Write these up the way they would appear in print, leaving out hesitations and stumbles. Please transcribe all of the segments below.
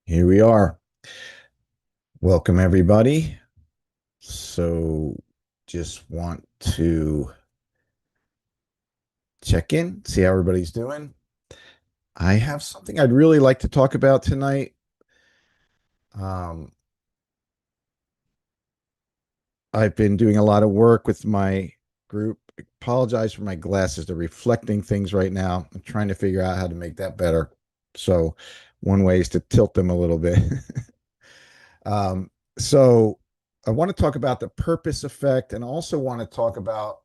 Here we are. Welcome, everybody. So, just want to check in, see how everybody's doing. I have something I'd really like to talk about tonight. Um, I've been doing a lot of work with my group. Apologize for my glasses. They're reflecting things right now. I'm trying to figure out how to make that better. So, one way is to tilt them a little bit. So, I want to talk about the purpose effect and also want to talk about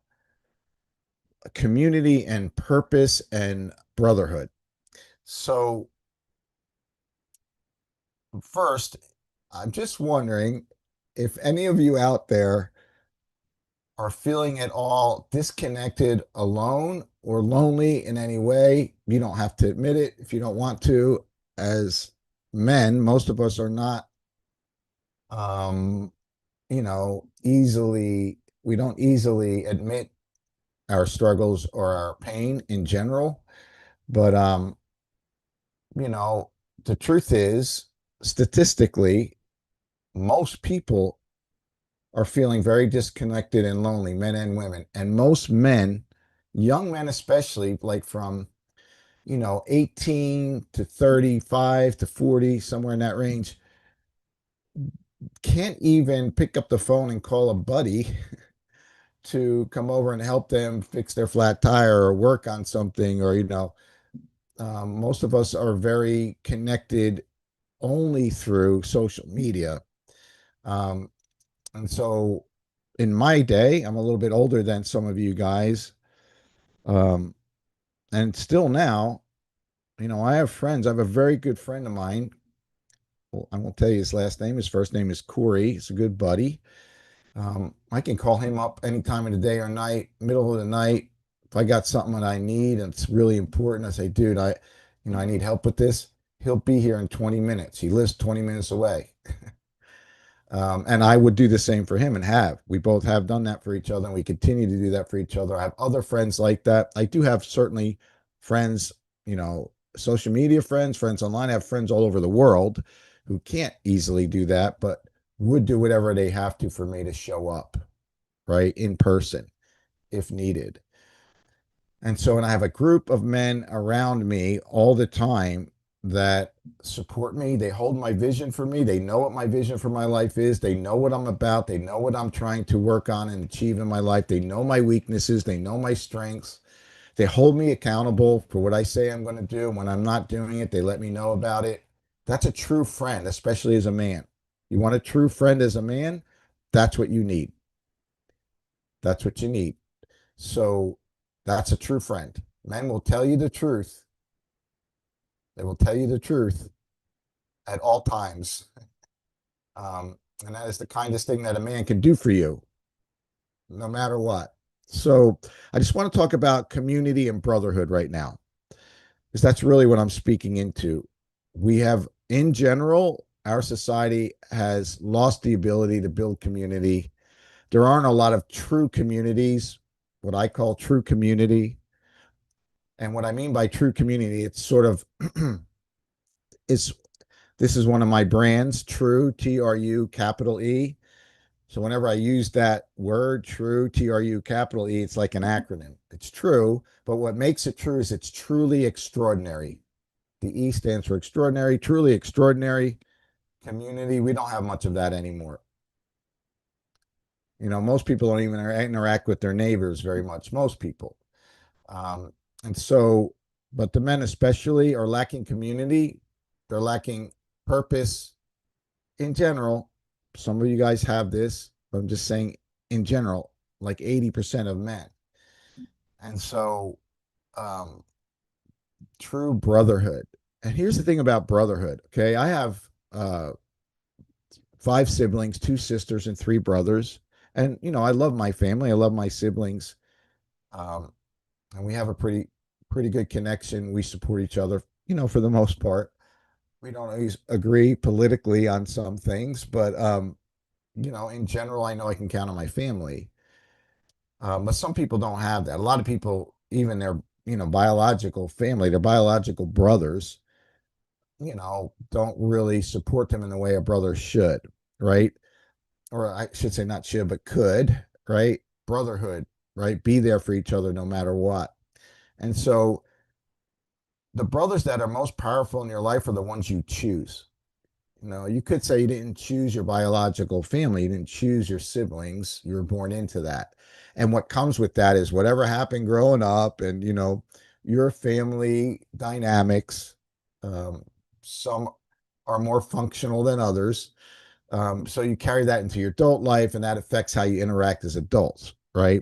community and purpose and brotherhood. So, first, I'm just wondering if any of you out there are feeling at all disconnected, alone, or lonely in any way. You don't have to admit it if you don't want to. As men, most of us are not, um, we don't easily admit our struggles or our pain in general. But you know, the truth is, statistically, most people are feeling very disconnected and lonely, men and women. And most men, young men especially, like from, 18 to 35 to 40, somewhere in that range, can't even pick up the phone and call a buddy to come over and help them fix their flat tire or work on something. Or, most of us are very connected only through social media. Um, and so in my day, I'm a little bit older than some of you guys. Um, and still now, I have friends. I have a very good friend of mine. Well, I won't tell you his last name. His first name is Corey. He's a good buddy. I can call him up any time of the day or night, middle of the night. If I got something that I need and it's really important, I say, dude, I need help with this. He'll be here in 20 minutes. He lives 20 minutes away. And I would do the same for him and have. We both have done that for each other and we continue to do that for each other. I have other friends like that. I do have certainly friends, social media friends, friends online. I have friends all over the world who can't easily do that, but would do whatever they have to for me to show up, right, in person if needed. And I have a group of men around me all the time that support me. They hold my vision for me. They know what my vision for my life is. They know what I'm about. They know what I'm trying to work on and achieve in my life. They know my weaknesses. They know my strengths. They hold me accountable for what I say I'm going to do. When I'm not doing it, they let me know about it. That's a true friend, especially as a man. You want a true friend as a man? That's what you need. That's what you need. So that's a true friend. Men will tell you the truth. They will tell you the truth at all times. And that is the kindest thing that a man can do for you, no matter what. So I just want to talk about community and brotherhood right now, because that's really what I'm speaking into. We have, in general, our society has lost the ability to build community. There aren't a lot of true communities, what I call true community. And what I mean by true community, it's sort of it's this is one of my brands, True, TRU, capital E. So whenever I use that word, True, TRU, capital E, it's like an acronym. It's true, but what makes it true is it's truly extraordinary. The E stands for extraordinary, truly extraordinary community. We don't have much of that anymore. Most people don't even interact with their neighbors very much. Most people. Um, and so, but the men especially are lacking community. They're lacking purpose in general. Some of you guys have this, but I'm just saying in general, like 80% of men. And so, um, true brotherhood. And here's the thing about brotherhood. Okay. I have five siblings, two sisters, and three brothers. And, I love my family. I love my siblings. Um, and we have a pretty good connection. We support each other, for the most part. We don't always agree politically on some things, but in general, I know I can count on my family. But some people don't have that. A lot of people, even their biological family, their biological brothers, don't really support them in the way a brother should, right? Or I should say not should, but could, right? Brotherhood, right? Be there for each other no matter what. And so the brothers that are most powerful in your life are the ones you choose. You could say you didn't choose your biological family, you didn't choose your siblings, you were born into that. And what comes with that is whatever happened growing up and, your family dynamics. Um, some are more functional than others. So you carry that into your adult life, and that affects how you interact as adults, right?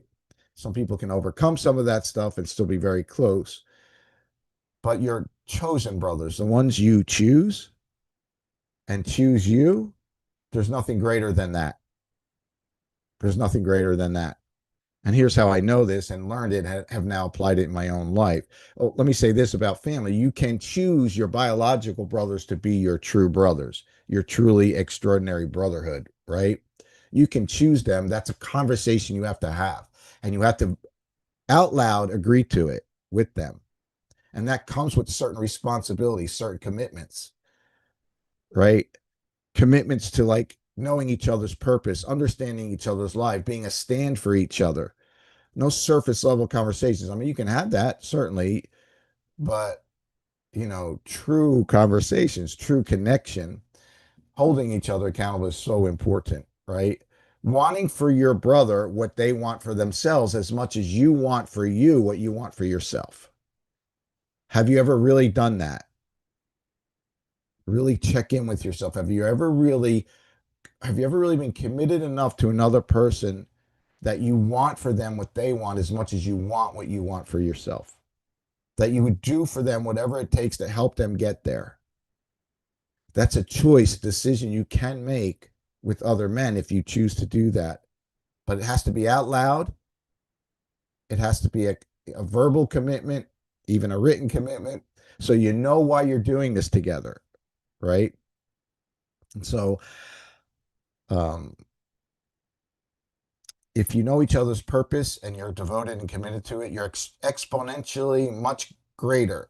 Some people can overcome some of that stuff and still be very close. But your chosen brothers, the ones you choose and choose you, there's nothing greater than that. There's nothing greater than that. And here's how I know this and learned it, have now applied it in my own life. Oh, let me say this about family. You can choose your biological brothers to be your true brothers, your truly extraordinary brotherhood, right? You can choose them. That's a conversation you have to have. And you have to out loud agree to it with them. And that comes with certain responsibilities, certain commitments, right? Commitments to like knowing each other's purpose, understanding each other's life, being a stand for each other. No surface level conversations. I mean, you can have that certainly, but true conversations, true connection, holding each other accountable is so important, right? Wanting for your brother what they want for themselves as much as you want for you what you want for yourself. Have you ever really done that? Really check in with yourself. Have you ever really been committed enough to another person that you want for them what they want as much as you want what you want for yourself? That you would do for them whatever it takes to help them get there. That's a choice, decision you can make with other men if you choose to do that. But it has to be out loud. It has to be a verbal commitment, even a written commitment. So you know why you're doing this together, right? And so um, if you know each other's purpose and you're devoted and committed to it, you're exponentially much greater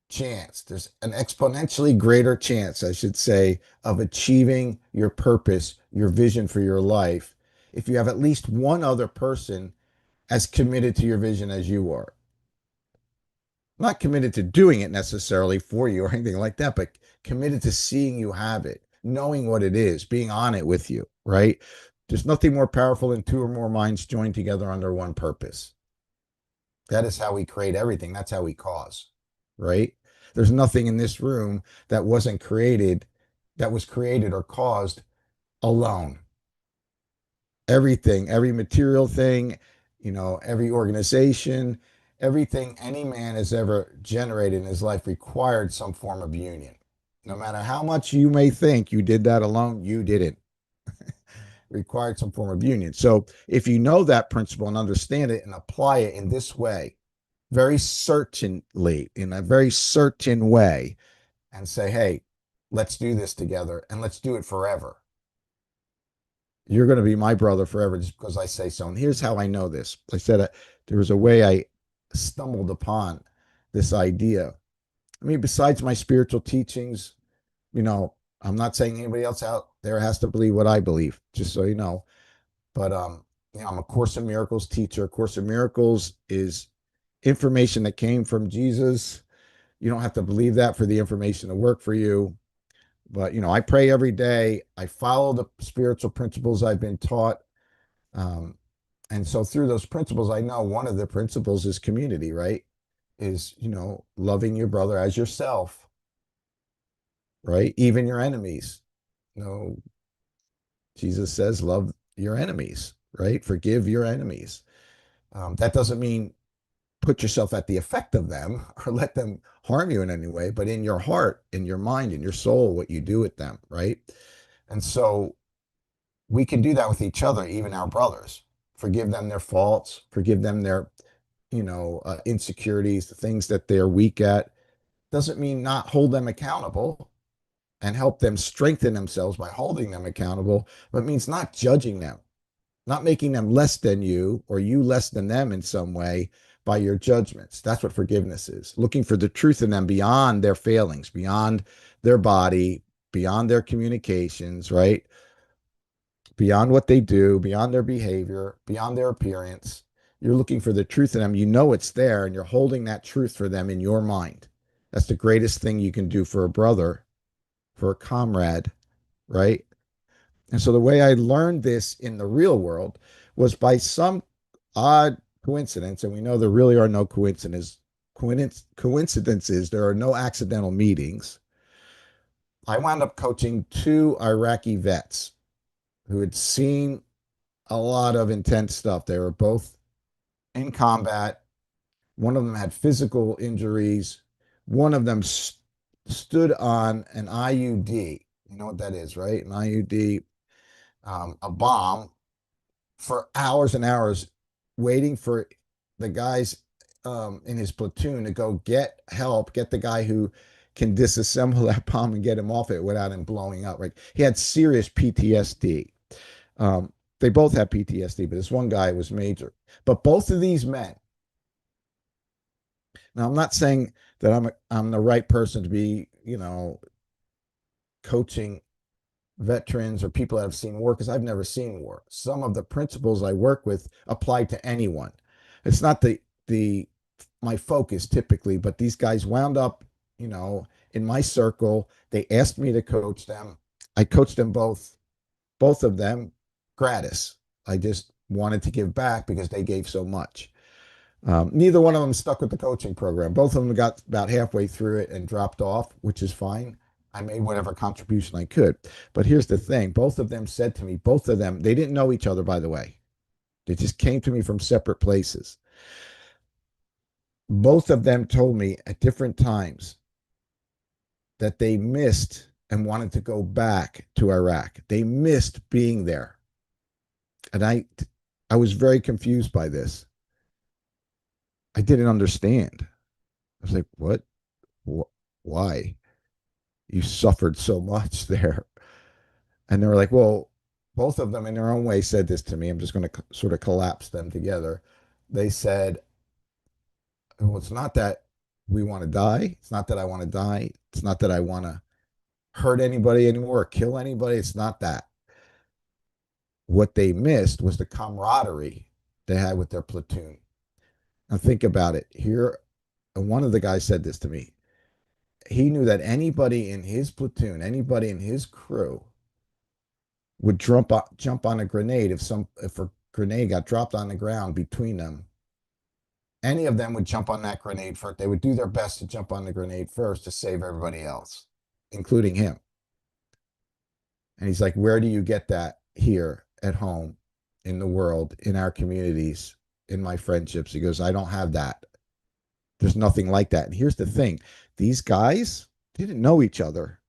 chance. There's an exponentially greater chance, I should say, of achieving your purpose, your vision for your life, if you have at least one other person as committed to your vision as you are. Not committed to doing it necessarily for you or anything like that, but committed to seeing you have it, knowing what it is, being on it with you, right? There's nothing more powerful than two or more minds joined together under one purpose. That is how we create everything. That's how we cause, right? There's nothing in this room that wasn't created, that was created or caused alone. Everything, every material thing, every organization, everything any man has ever generated in his life required some form of union. No matter how much you may think you did that alone, you didn't. Required some form of union. So if you know that principle and understand it and apply it in this way, very certainly, in a very certain way, and say, hey, let's do this together and let's do it forever. You're going to be my brother forever just because I say so. And here's how I know this. I said there was a way I stumbled upon this idea. I mean, besides my spiritual teachings, I'm not saying anybody else out there has to believe what I believe, just so you know. But I'm a Course in Miracles teacher. Course in Miracles is information that came from Jesus. You don't have to believe that for the information to work for you. But, I pray every day. I follow the spiritual principles I've been taught. Um, and so through those principles, I know one of the principles is community, right? Is, loving your brother as yourself, right? Even your enemies. You know, Jesus says, love your enemies, right? Forgive your enemies. That doesn't mean put yourself at the effect of them or let them harm you in any way, but in your heart, in your mind, in your soul, what you do with them, right? And so we can do that with each other, even our brothers. Forgive them their faults, forgive them their, insecurities, the things that they're weak at. Doesn't mean not hold them accountable and help them strengthen themselves by holding them accountable, but means not judging them, not making them less than you or you less than them in some way by your judgments. That's what forgiveness is. Looking for the truth in them beyond their failings, beyond their body, beyond their communications, right? Beyond what they do, beyond their behavior, beyond their appearance. You're looking for the truth in them. You know it's there, and you're holding that truth for them in your mind. That's the greatest thing you can do for a brother, for a comrade, right? And so the way I learned this in the real world was by some odd coincidence, and we know there really are no coincidences. There are no accidental meetings. I wound up coaching two Iraqi vets who had seen a lot of intense stuff. They were both in combat. One of them had physical injuries. One of them stood on an IUD. You know what that is, right? An IUD, a bomb, for hours and hours, waiting for the guys in his platoon to go get help, get the guy who can disassemble that bomb and get him off it without him blowing up. Right? He had serious PTSD. They both had PTSD, but this one guy was major. But both of these men. Now, I'm not saying that I'm the right person to be, coaching veterans or people that have seen war because I've never seen war. Some of the principles I work with apply to anyone. It's not the my focus typically, but these guys wound up, in my circle. They asked me to coach them. I coached them both of them gratis. I just wanted to give back because they gave so much. Neither one of them stuck with the coaching program. Both of them got about halfway through it and dropped off, which is fine. I made whatever contribution I could. But here's the thing, both of them said to me, both of them, they didn't know each other, by the way. They just came to me from separate places. Both of them told me at different times that they missed and wanted to go back to Iraq. They missed being there. And I was very confused by this. I didn't understand. I was like, what? Why? You suffered so much there. And they were like, well, both of them in their own way said this to me. I'm just going to sort of collapse them together. They said, well, it's not that we want to die. It's not that I want to die. It's not that I want to hurt anybody anymore or kill anybody. It's not that. What they missed was the camaraderie they had with their platoon. Now think about it. Here, one of the guys said this to me. He knew that anybody in his platoon, anybody in his crew would jump on a grenade if a grenade got dropped on the ground between them. Any of them would jump on that grenade first. They would do their best to jump on the grenade first to save everybody else, including him. And he's like, where do you get that here at home, in the world, in our communities, in my friendships? He goes, I don't have that. There's nothing like that. And here's the thing. These guys didn't know each other.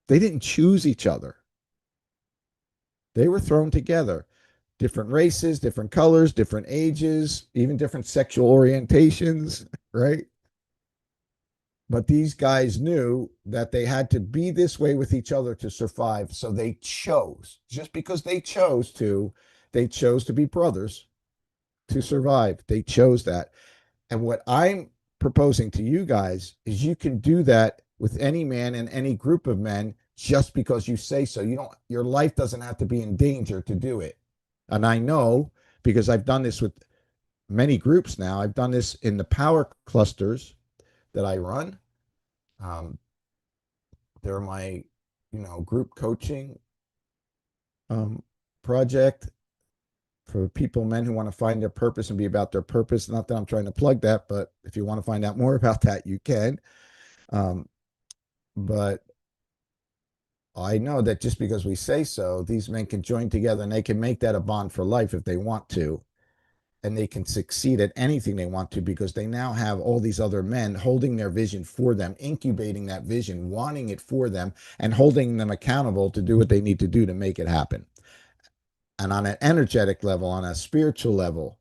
They didn't choose each other. They were thrown together. Different races, different colors, different ages, even different sexual orientations, right? But these guys knew that they had to be this way with each other to survive. So they chose, just because they chose to be brothers to survive. They chose that. And what I'm proposing to you guys is you can do that with any man and any group of men just because you say so. Your life doesn't have to be in danger to do it. And I know because I've done this with many groups now. I've done this in the power clusters that I run. They're my, group coaching project for people, men who want to find their purpose and be about their purpose. Not that I'm trying to plug that, but if you want to find out more about that, you can. But I know that just because we say so, these men can join together and they can make that a bond for life if they want to. And they can succeed at anything they want to because they now have all these other men holding their vision for them, incubating that vision, wanting it for them, and holding them accountable to do what they need to do to make it happen. And on an energetic level, on a spiritual level,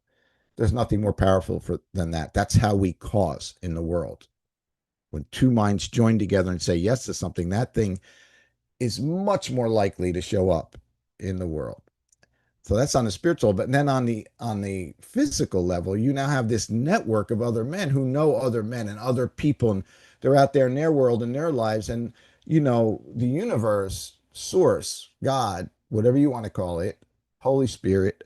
there's nothing more powerful than that. That's how we cause in the world. When two minds join together and say yes to something, that thing is much more likely to show up in the world. So that's on the spiritual, but then on the physical level, you now have this network of other men who know other men and other people, and they're out there in their world and their lives, and the universe, source, God, whatever you want to call it, Holy Spirit,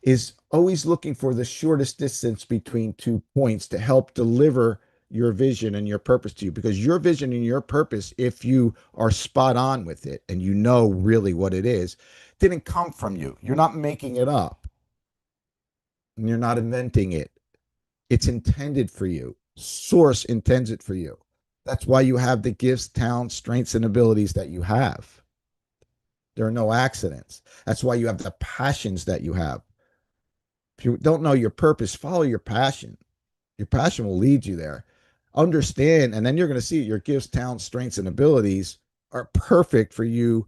is always looking for the shortest distance between 2 points to help deliver your vision and your purpose to you. Because your vision and your purpose, if you are spot on with it and you know really what it is, didn't come from you. You're not making it up and you're not inventing it. It's intended for you. Source intends it for you. That's why you have the gifts, talents, strengths, and abilities that you have. There are no accidents. That's why you have the passions that you have. If you don't know your purpose, follow your passion. Your passion will lead you there. Understand, and then you're going to see your gifts, talents, strengths, and abilities are perfect for you,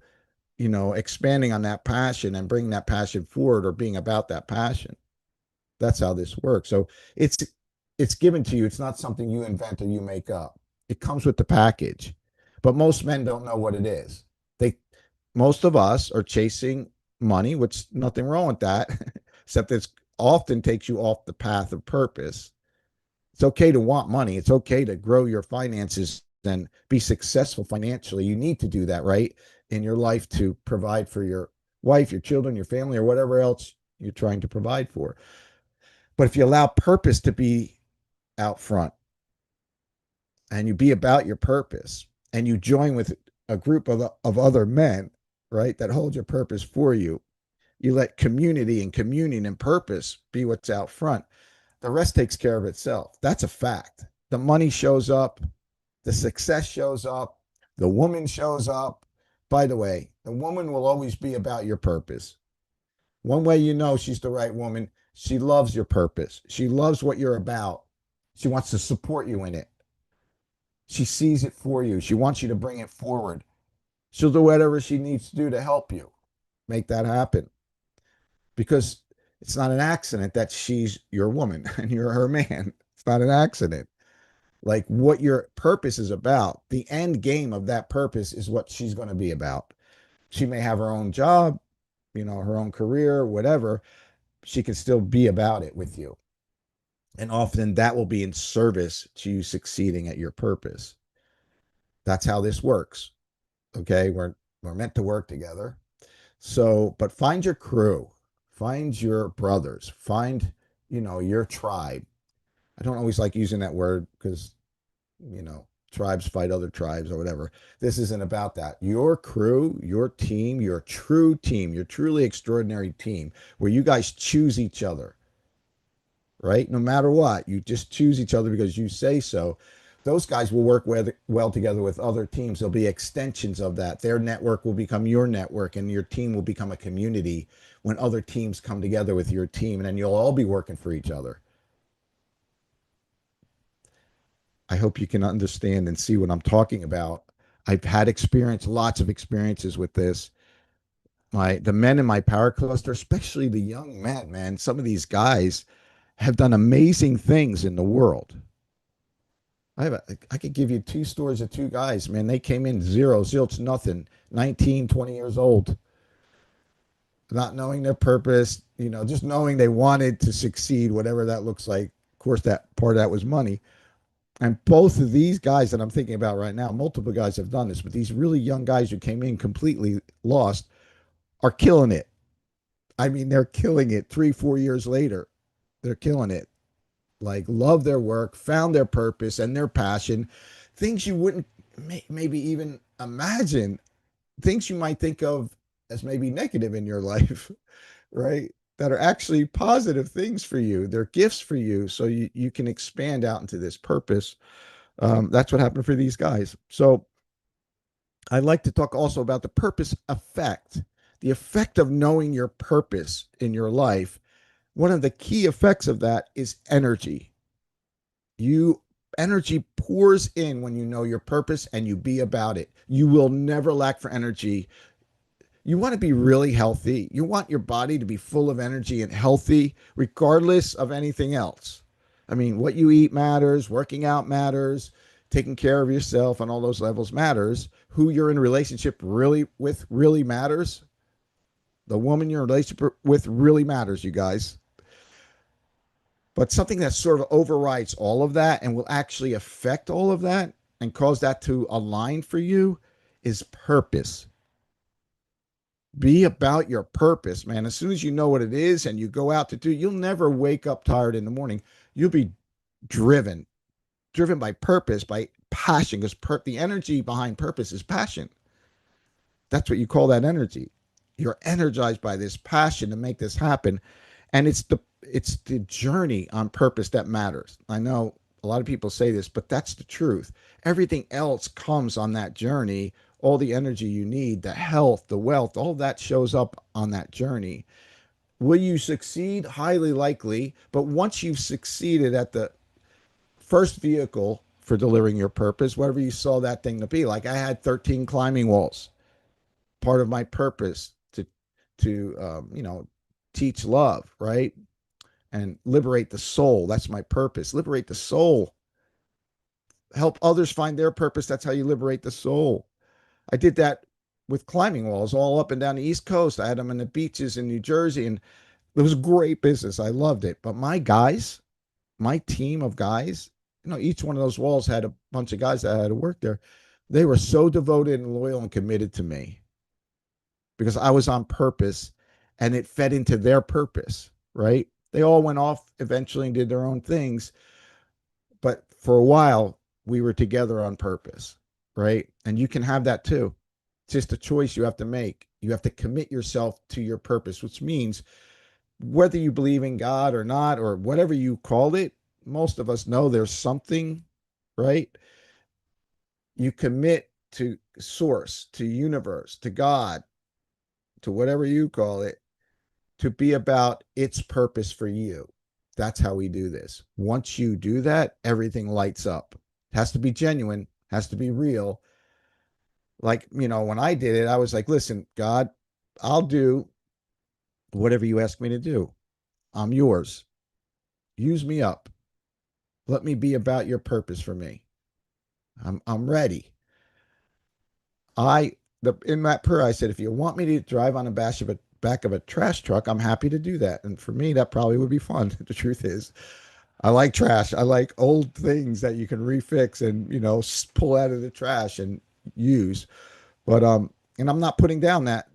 expanding on that passion and bringing that passion forward or being about that passion. That's how this works. So it's it's given to you. It's not something you invent or you make up. It comes with the package. But most men don't know what it is. They Most of us are chasing money, which nothing wrong with that, except it often takes you off the path of purpose. It's okay to want money. It's okay to grow your finances and be successful financially. You need to do that, right? In your life to provide for your wife, your children, your family, or whatever else you're trying to provide for. But if you allow purpose to be out front and you be about your purpose and you join with a group of other men, right, that hold your purpose for you, you let community and communion and purpose be what's out front. The rest takes care of itself. That's a fact. The money shows up, the success shows up, the woman shows up. By the way, the woman will always be about your purpose. One way you know she's the right woman, she loves your purpose. She loves what you're about. She wants to support you in it. She sees it for you. She wants you to bring it forward. She'll do whatever she needs to do to help you make that happen because it's not an accident that she's your woman and you're her man. It's not an accident. Like what your purpose is about, the end game of that purpose is what she's going to be about. She may have her own job, her own career, whatever. She can still be about it with you. And often that will be in service to you succeeding at your purpose. That's how this works. Okay. We're meant to work together. So, but find your crew, find your brothers, find, your tribe. I don't always like using that word because, tribes fight other tribes or whatever. This isn't about that. Your crew, your team, your true team, your truly extraordinary team, where you guys choose each other, right? No matter what, you just choose each other because you say so. Those guys will work well together with other teams. There'll be extensions of that. Their network will become your network, and your team will become a community when other teams come together with your team, and then you'll all be working for each other. I hope you can understand and see what I'm talking about. I've had experience, lots of experiences with this. The men in my power cluster, especially the young men, man, some of these guys have done amazing things in the world. I could give you two stories of two guys, man. They came in zero, zilch, nothing, 19, 20 years old, not knowing their purpose, just knowing they wanted to succeed, whatever that looks like. Of course, that part of that was money. And both of these guys that I'm thinking about right now, multiple guys have done this, but these really young guys who came in completely lost are killing it. I mean, they're killing it 3, 4 years later. They're killing it. Like, love their work, found their purpose and their passion, things you wouldn't maybe even imagine, things you might think of as maybe negative in your life, right? That are actually positive things for you. They're gifts for you. So you can expand out into this purpose. That's what happened for these guys. So I'd like to talk also about the purpose effect, the effect of knowing your purpose in your life. One of the key effects of that is energy. You Energy pours in when you know your purpose and you be about it. You will never lack for energy. You want to be really healthy. You want your body to be full of energy and healthy, regardless of anything else. I mean, what you eat matters, working out matters, taking care of yourself on all those levels matters. Who you're in a relationship really with really matters. The woman you're in a relationship with really matters, you guys. But something that sort of overrides all of that and will actually affect all of that and cause that to align for you is purpose. Be about your purpose, man. As soon as you know what it is and you go out to do, you'll never wake up tired in the morning. You'll be driven, driven by purpose, by passion, because the energy behind purpose is passion. That's what you call that energy. You're energized by this passion to make this happen. And it's the journey on purpose that matters. I know a lot of people say this, but that's the truth. Everything else comes on that journey. All the energy you need, the health, the wealth, all that shows up on that journey. Will you succeed? Highly likely. But once you've succeeded at the first vehicle for delivering your purpose, whatever you saw that thing to be, like I had 13 climbing walls, part of my purpose to teach love, right? And liberate the soul. That's my purpose. Liberate the soul. Help others find their purpose. That's how you liberate the soul. I did that with climbing walls all up and down the East Coast. I had them in the beaches in New Jersey, and it was great business. I loved it. But my guys, my team of guys, each one of those walls had a bunch of guys that had to work there. They were so devoted and loyal and committed to me because I was on purpose and it fed into their purpose, right? They all went off eventually and did their own things. But for a while, we were together on purpose, right? And you can have that too. It's just a choice you have to make. You have to commit yourself to your purpose, which means whether you believe in God or not, or whatever you call it, most of us know there's something, right? You commit to source, to universe, to God, to whatever you call it, to be about its purpose for you. That's how we do this. Once you do that, everything lights up. It has to be genuine, has to be real. Like, when I did it, I was like, listen, God, I'll do whatever you ask me to do. I'm yours. Use me up. Let me be about your purpose for me. I'm ready. I in that prayer I said, if you want me to drive on the back of a trash truck, I'm happy to do that. And for me, that probably would be fun. The truth is, I like trash. I like old things that you can refix and pull out of the trash and use. But and I'm not putting down that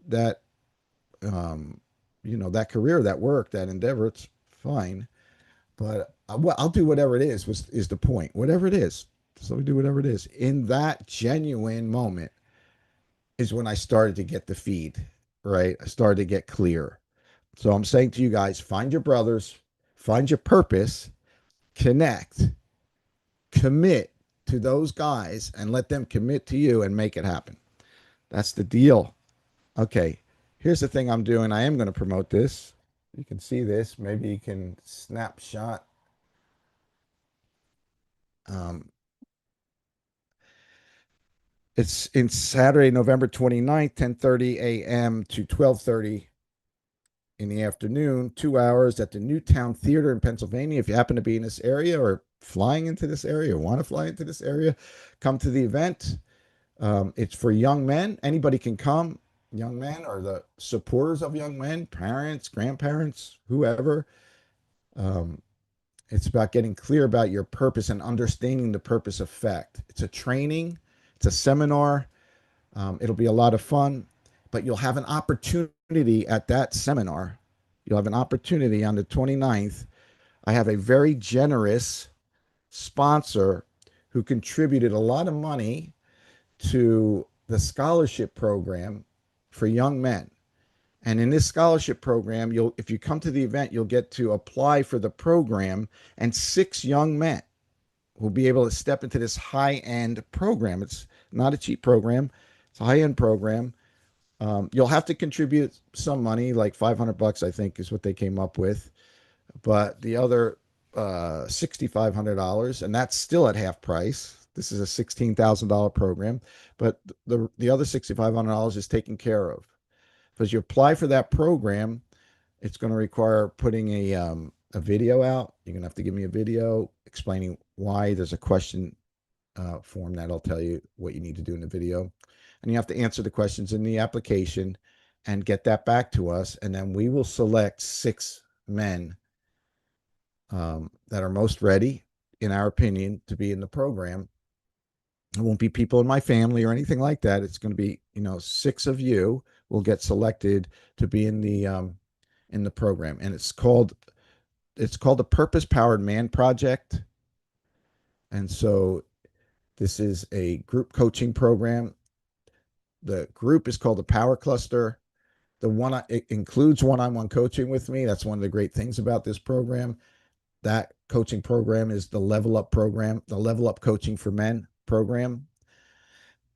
um that career, that work, that endeavor. It's fine. But I'll do whatever it is the point. Whatever it is. So we do whatever it is. In that genuine moment is when I started to get the feed, right? I started to get clear. So I'm saying to you guys, find your brothers, find your purpose, connect, commit to those guys and let them commit to you and make it happen. That's the deal. Okay. Here's the thing I'm doing. I am going to promote this. You can see this. Maybe you can snapshot. Um, it's in Saturday, November 29th, 10:30 a.m. to 12:30 in the afternoon, 2 hours at the Newtown Theater in Pennsylvania. If you happen to be in this area or flying into this area or want to fly into this area, come to the event. It's for young men. Anybody can come. Young men or the supporters of young men, parents, grandparents, whoever. Um, it's about getting clear about your purpose and understanding the purpose effect. It's a training, it's a seminar. It'll be a lot of fun, but you'll have an opportunity at that seminar. You'll have an opportunity on the 29th. I have a very generous sponsor who contributed a lot of money to the scholarship program for young men. And in this scholarship program, if you come to the event, you'll get to apply for the program, and 6 young men will be able to step into this high-end program. It's not a cheap program. It's a high-end program. You'll have to contribute some money, like $500, I think, is what they came up with. But the other $6,500, and that's still at half price. This is a $16,000 program, but the other $6,500 is taken care of. Because you apply for that program, it's going to require putting a video out. You're going to have to give me a video explaining why. There's a question form that'll tell you what you need to do in the video. And you have to answer the questions in the application and get that back to us. And then we will select 6 men that are most ready, in our opinion, to be in the program. It won't be people in my family or anything like that. It's going to be, six of you will get selected to be in the program, and it's called the Purpose Powered Man Project. And so this is a group coaching program. The group is called the Power Cluster. It includes one-on-one coaching with me. That's one of the great things about this program. That coaching program is the Level Up program, the Level Up Coaching for Men program.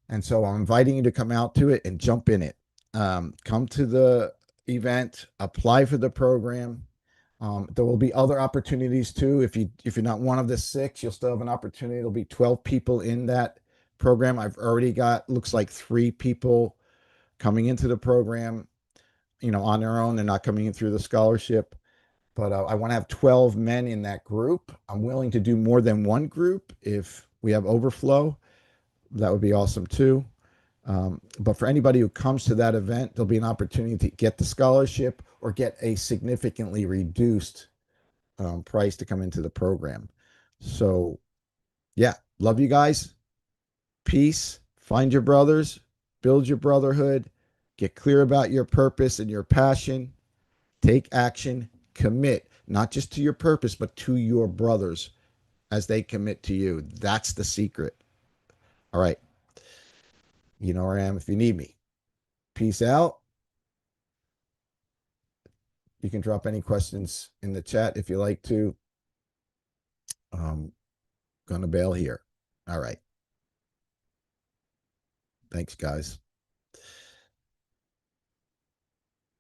And so I'm inviting you to come out to it and jump in it. Come to the event, apply for the program. There will be other opportunities too. If you're not one of the six, you'll still have an opportunity. There'll be 12 people in that program. I've already got, looks like, three people coming into the program, on their own. They're not coming in through the scholarship. But I want to have 12 men in that group. I'm willing to do more than one group if we have overflow. That would be awesome too. But for anybody who comes to that event, there'll be an opportunity to get the scholarship or get a significantly reduced price to come into the program. So, yeah, love you guys. Peace. Find your brothers, build your brotherhood, get clear about your purpose and your passion, take action, commit, not just to your purpose, but to your brothers as they commit to you. That's the secret. All right. You know where I am if you need me. Peace out. You can drop any questions in the chat if you like to. Gonna bail here. All right. Thanks, guys.